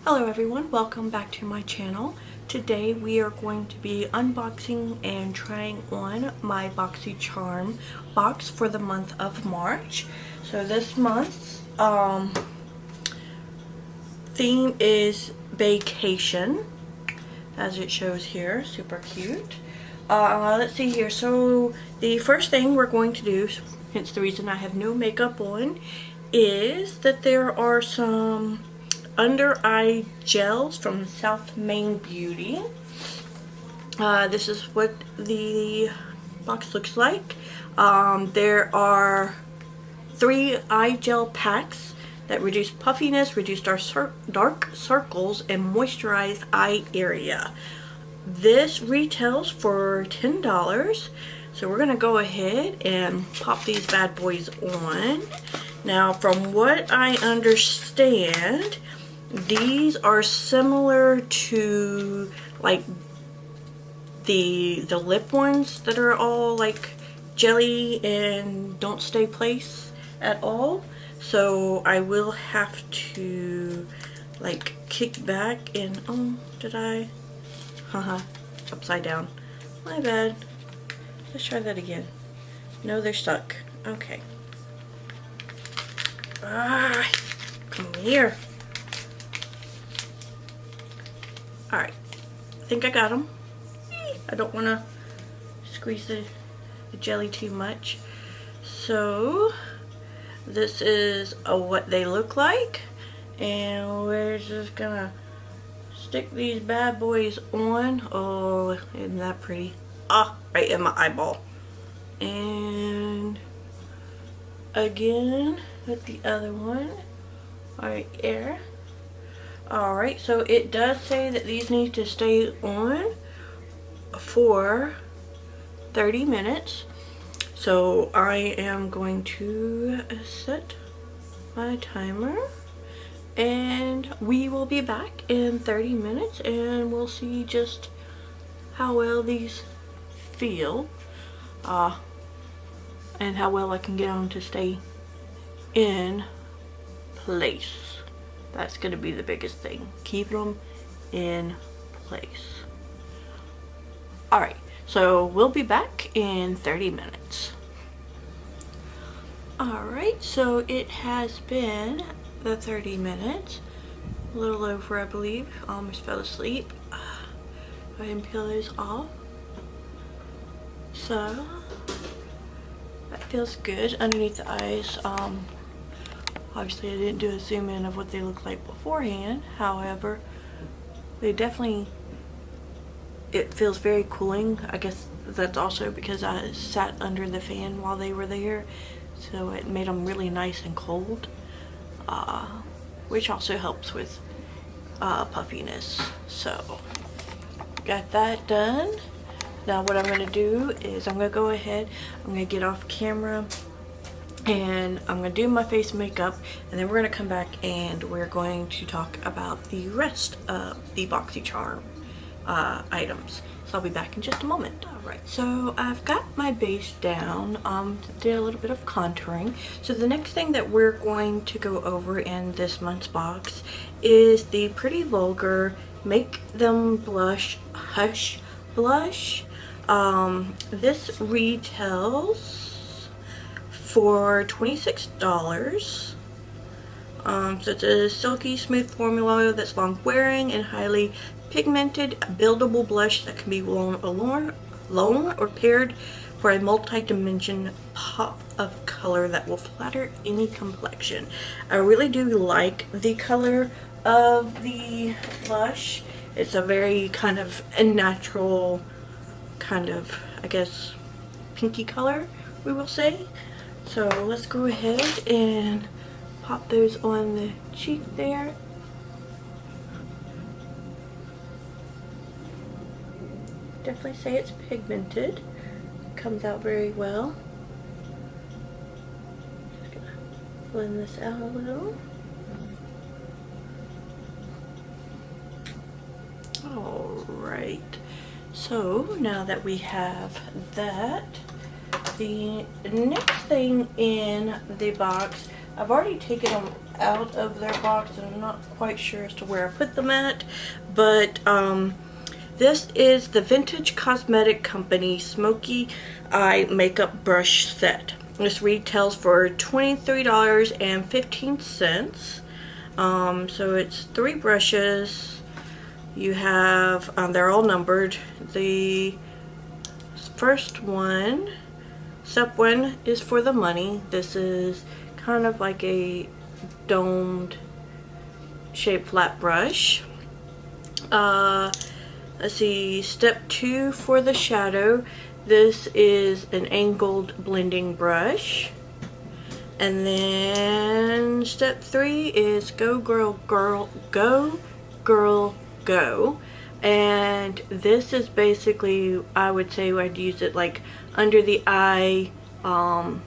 Hello everyone, welcome back to my channel. Today we are going to be unboxing and trying on my BoxyCharm box for the month of March. So this month's theme is vacation, as it shows here. Super cute. Let's see here. So the first thing we're going to do, hence the reason I have no makeup on, is that there are some under eye gels from South Main Beauty. This is what the box looks like. There are 3 eye gel packs that reduce puffiness, reduce dark circles, and moisturize eye area. This retails for $10. So we're gonna go ahead and pop these bad boys on. Now, from what I understand, these are similar to like the lip ones that are all like jelly and don't stay place at all. So I will have to like kick back and did I? Upside down. My bad. Let's try that again. No, they're stuck. Okay. Come here. Alright, I think I got them. I don't want to squeeze the jelly too much. So, this is what they look like. And we're just gonna stick these bad boys on. Oh, isn't that pretty? Ah, right in my eyeball. And again with the other one right there. Alright, so it does say that these need to stay on for 30 minutes. So I am going to set my timer and we will be back in 30 minutes and we'll see just how well these feel and how well I can get them to stay in place. That's going to be the biggest thing. Keeping them in place. Alright, so we'll be back in 30 minutes. Alright, so it has been the 30 minutes. A little over, I believe. Almost fell asleep. Go ahead and peel those off. So, that feels good underneath the eyes. Obviously I didn't do a zoom in of what they look like beforehand. However, they definitely, it feels very cooling. I guess that's also because I sat under the fan while they were there. So it made them really nice and cold. Which also helps with puffiness. So, got that done. Now what I'm going to do is I'm going to go ahead, I'm going to get off camera and I'm going to do my face makeup, and then we're going to come back and we're going to talk about the rest of the BoxyCharm items. So I'll be back in just a moment. Alright, so I've got my base down, did a little bit of contouring. So the next thing that we're going to go over in this month's box is the Pretty Vulgar Make Them Blush Hush Blush. This retails for $26. So it's a silky smooth formula that's long wearing and highly pigmented, buildable blush that can be worn alone or paired for a multi-dimension pop of color that will flatter any complexion. I really do like the color of the blush. It's a very kind of a natural kind of, I guess, pinky color, we will say. So let's go ahead and pop those on the cheek there. Definitely say it's pigmented. Comes out very well. Just gonna blend this out a little. Alright. So now that we have that, the next thing in the box, I've already taken them out of their box, and I'm not quite sure as to where I put them at, but this is the Vintage Cosmetic Company Smokey Eye Makeup Brush Set. This retails for $23.15. So it's 3 brushes. You have, they're all numbered. The first one, step 1, is for the money. This is kind of like a domed shaped flat brush. Let's see, step 2 for the shadow. This is an angled blending brush. And then step 3 is go girl girl, go girl go. And this is basically, I would say I'd use it like under the eye to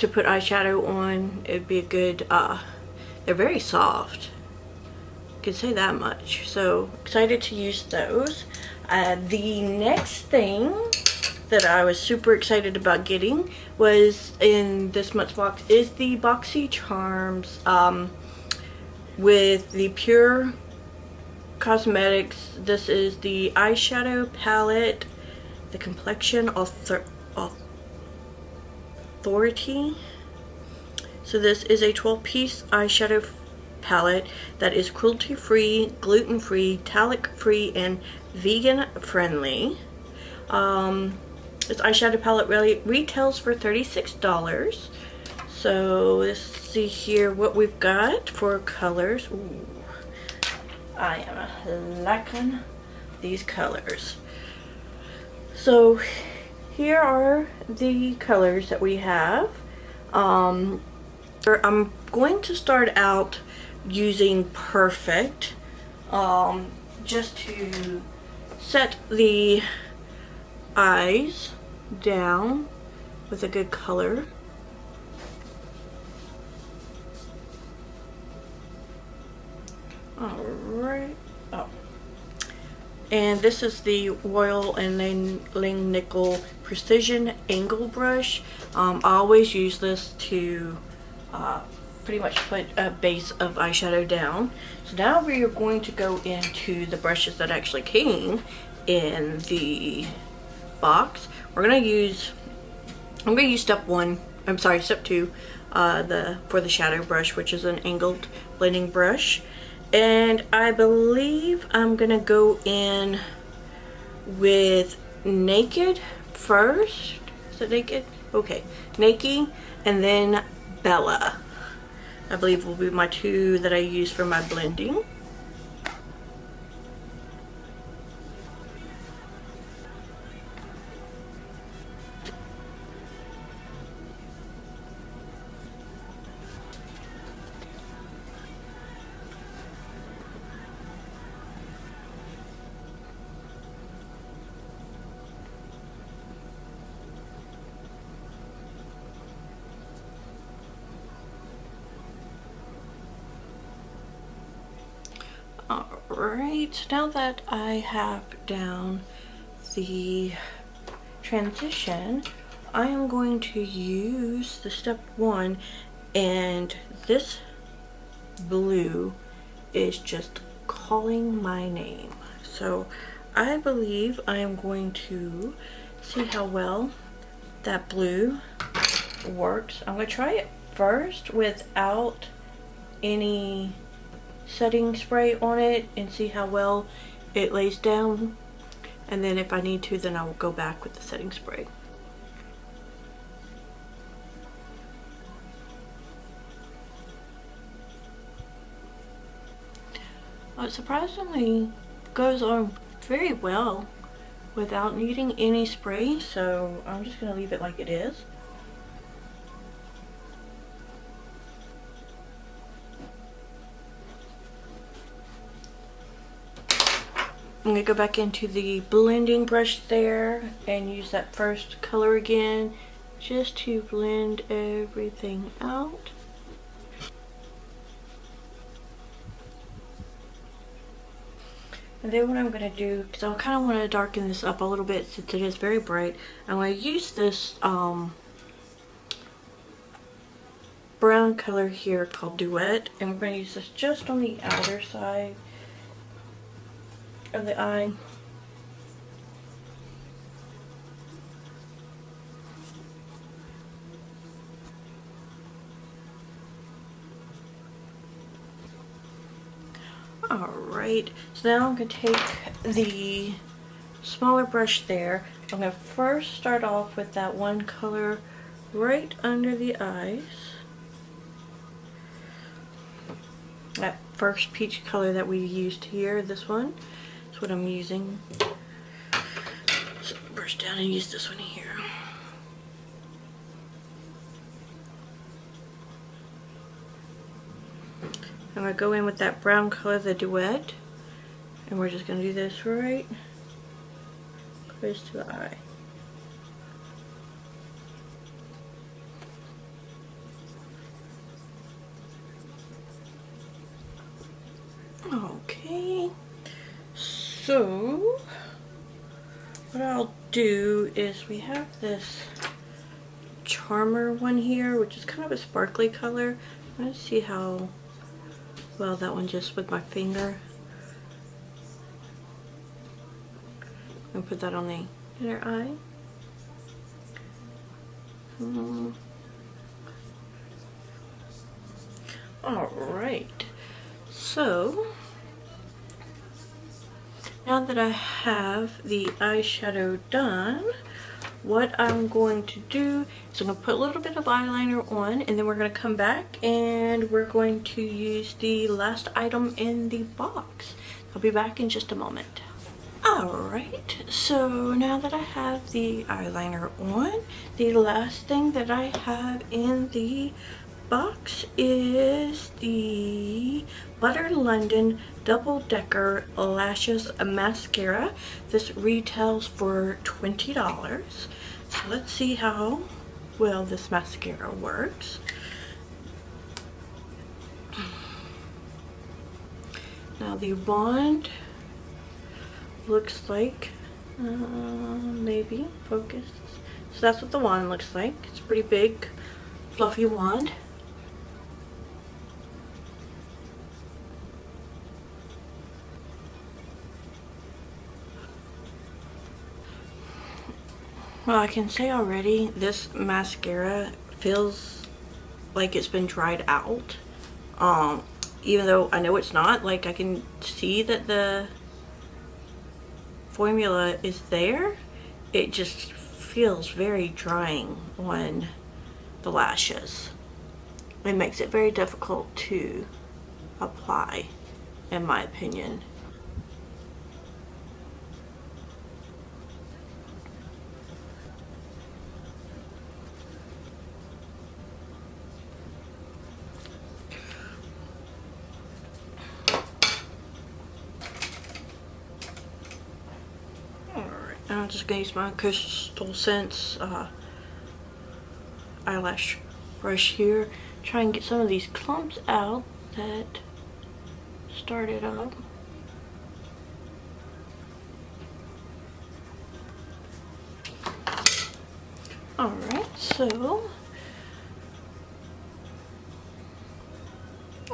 put eyeshadow on. It'd be a good, they're very soft, I can say that much. So excited to use those. The next thing that I was super excited about getting was in this month's box is the BoxyCharms with the Pure Cosmetics. This is the Eyeshadow Palette, the Complexion Authority. So this is a 12-piece eyeshadow palette that is cruelty-free, gluten-free, talc-free, and vegan-friendly. This eyeshadow palette really retails for $36. So let's see here what we've got for colors. Ooh, I am liking these colors. So here are the colors that we have. I'm going to start out using Perfect just to set the eyes down with a good color. Alright. Oh. And this is the Royal and Nickel Precision Angle Brush. I always use this to pretty much put a base of eyeshadow down. So now we are going to go into the brushes that actually came in the box. I'm gonna use step 2 for the shadow brush, which is an angled blending brush. And I believe I'm gonna go in with Naked first. Is it Naked? Okay, Naked, and then Bella, I believe, will be my 2 that I use for my blending. Alright, now that I have down the transition, I am going to use the step 1, and this blue is just calling my name. So I believe I am going to see how well that blue works. I'm going to try it first without any setting spray on it and see how well it lays down, and then if I need to, then I will go back with the setting spray. It surprisingly goes on very well without needing any spray, so I'm just going to leave it like it is. I'm going to go back into the blending brush there and use that first color again just to blend everything out. And then what I'm going to do, because I kind of want to darken this up a little bit since it is very bright, I'm going to use this brown color here called Duet, and we're going to use this just on the outer side of the eye. Alright, so now I'm going to take the smaller brush there. I'm going to first start off with that one color right under the eyes. That first peach color that we used here, this one, is what I'm using. So brush down and use this one here. I'm going to go in with that brown color, the Duet, and we're just going to do this right close to the eye. Okay, so what I'll do is we have this Charmer one here, which is kind of a sparkly color. Let's see how well that one just with my finger. I'm gonna put that on the inner eye. Alright, so now that I have the eyeshadow done, what I'm going to do is I'm going to put a little bit of eyeliner on, and then we're going to come back and we're going to use the last item in the box. I'll be back in just a moment. Alright, so now that I have the eyeliner on, the last thing that I have in the box is the Butter London Double Decker Lashes Mascara. This retails for $20. So let's see how well this mascara works. Now the wand looks like, maybe focus. So that's what the wand looks like. It's a pretty big, fluffy wand. Well, I can say already, this mascara feels like it's been dried out. Even though I know it's not, like I can see that the formula is there. It just feels very drying on the lashes. It makes it very difficult to apply, in my opinion. I'm just going to use my Crystal Sense eyelash brush here. Try and get some of these clumps out that started up. Alright, so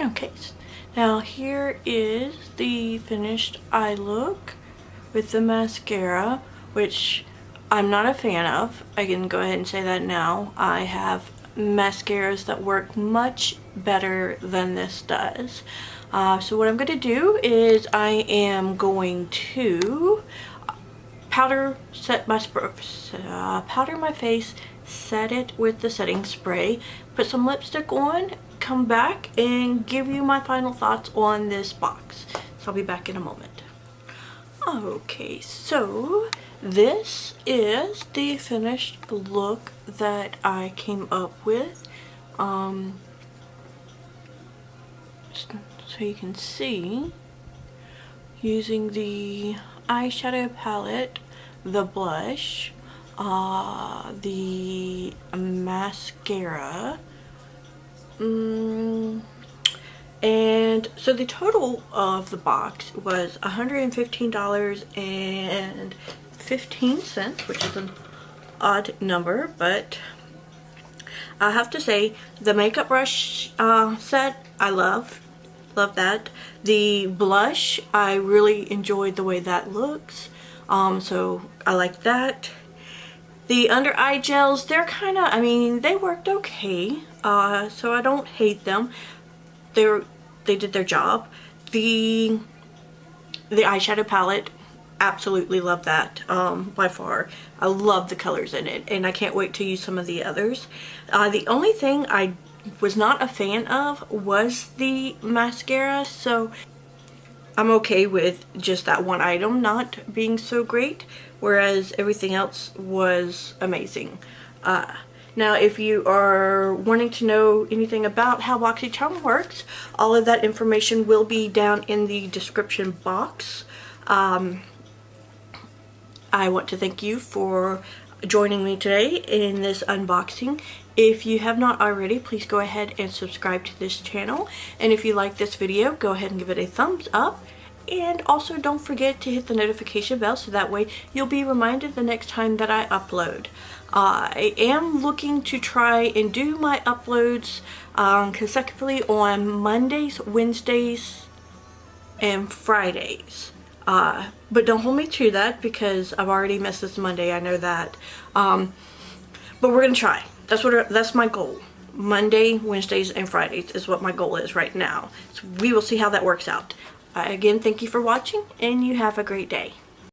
okay, now here is the finished eye look with the mascara, which I'm not a fan of. I can go ahead and say that now. I have mascaras that work much better than this does. So what I'm going to do is I am going to powder my face, set it with the setting spray, put some lipstick on, come back and give you my final thoughts on this box. So I'll be back in a moment. Okay, so this is the finished look that I came up with. So you can see, using the eyeshadow palette, the blush, the mascara, and so the total of the box was $115.15, which is an odd number, but I have to say, the makeup brush set, I love that. The blush, I really enjoyed the way that looks, so I like that. The under eye gels, they're kind of, I mean, they worked okay, so I don't hate them. They did their job. The eyeshadow palette, absolutely love that, by far. I love the colors in it, and I can't wait to use some of the others. The only thing I was not a fan of was the mascara, so I'm okay with just that one item not being so great, whereas everything else was amazing. Now, if you are wanting to know anything about how BoxyCharm works, all of that information will be down in the description box. I want to thank you for joining me today in this unboxing. If you have not already, please go ahead and subscribe to this channel. And if you like this video, go ahead and give it a thumbs up. And also don't forget to hit the notification bell so that way you'll be reminded the next time that I upload. I am looking to try and do my uploads consecutively on Mondays, Wednesdays, and Fridays. But don't hold me to that because I've already missed this Monday, I know that. But we're gonna try. That's my goal. Monday, Wednesdays, and Fridays is what my goal is right now. So we will see how that works out. Again, thank you for watching, and you have a great day.